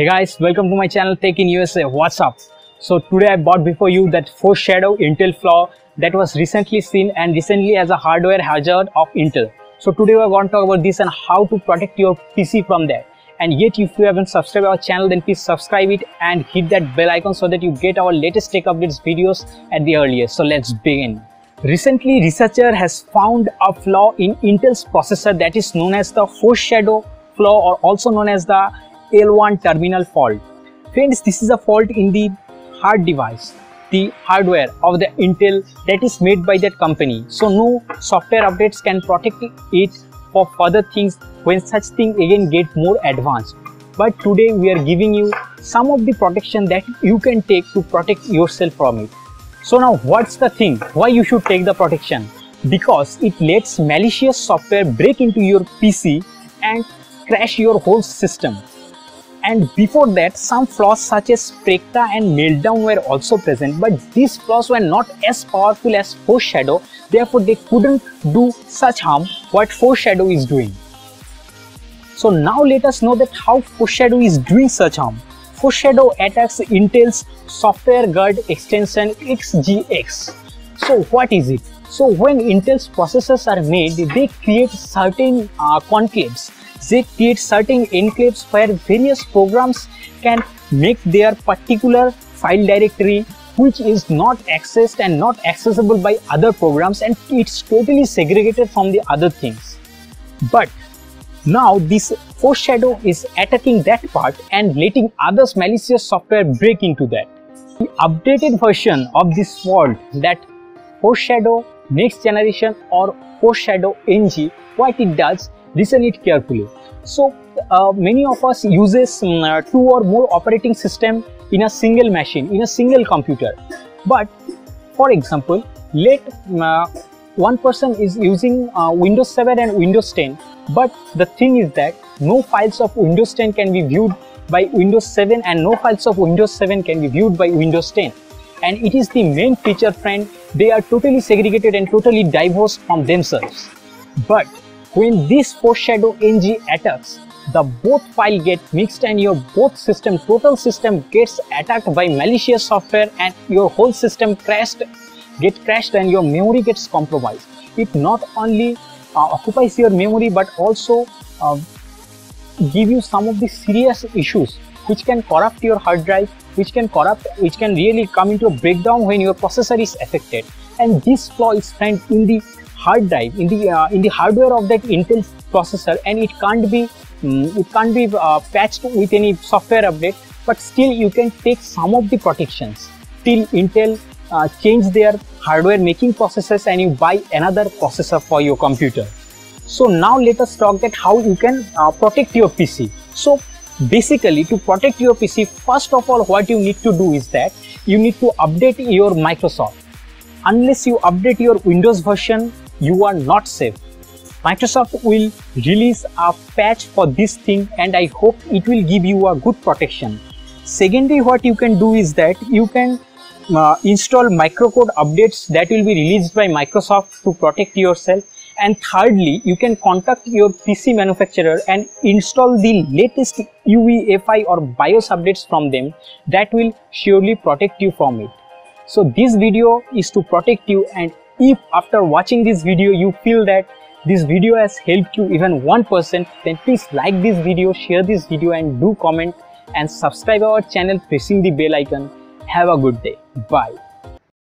Hey guys, welcome to my channel Tech in USA. What's up? So today I brought before you that Foreshadow Intel flaw that was recently seen and recently as a hardware hazard of Intel. So today we're going to talk about this and how to protect your PC from that. And yet if you haven't subscribed our channel, then please subscribe it and hit that bell icon so that you get our latest tech updates videos at the earliest. So let's begin. Recently, researcher has found a flaw in Intel's processor that is known as the Foreshadow flaw, or also known as the L1 terminal fault. Friends, this is a fault in the hard device, the hardware of the Intel that is made by that company. So no software updates can protect it for further things when such things again get more advanced. But today we are giving you some of the protection that you can take to protect yourself from it. So now what's the thing? Why you should take the protection? Because it lets malicious software break into your PC and crash your whole system. And before that, some flaws such as Spectra and Meltdown were also present, but these flaws were not as powerful as Foreshadow, therefore they couldn't do such harm what Foreshadow is doing. So now let us know that how Foreshadow is doing such harm. Foreshadow attacks Intel's software guard extension XGX. So what is it? So when Intel's processors are made, they create certain conclaves. They create certain enclaves where various programs can make their particular file directory which is not accessed and not accessible by other programs, and it's totally segregated from the other things. But now this Foreshadow is attacking that part and letting others malicious software break into that. The updated version of this fault, that Foreshadow next generation or Foreshadow NG, what it does, listen it carefully. So many of us uses 2 or more operating system in a single machine, in a single computer. But for example, let one person is using Windows 7 and Windows 10, but the thing is that no files of Windows 10 can be viewed by Windows 7 and no files of Windows 7 can be viewed by Windows 10. And it is the main feature, friend. They are totally segregated and totally divorced from themselves. But when this Foreshadow NG attacks, the both file get mixed and your both system, total system gets attacked by malicious software, and your whole system crashed and your memory gets compromised. It not only occupies your memory but also give you some of the serious issues which can corrupt your hard drive, which can really come into a breakdown when your processor is affected. And this flaw is found in the hard drive, in the hardware of that Intel processor, and it can't be patched with any software update. But still you can take some of the protections till Intel change their hardware making processes and you buy another processor for your computer. So now let us talk that how you can protect your PC. So basically, to protect your PC, first of all what you need to do is that you need to update your Microsoft. Unless you update your Windows version, you are not safe. Microsoft will release a patch for this thing, and I hope it will give you a good protection. Secondly, what you can do is that you can install microcode updates that will be released by Microsoft to protect yourself. And thirdly, you can contact your PC manufacturer and install the latest UEFI or BIOS updates from them. That will surely protect you from it. So this video is to protect you, and if after watching this video you feel that this video has helped you even 1%, then please like this video, share this video, and do comment and subscribe our channel pressing the bell icon. Have a good day. Bye.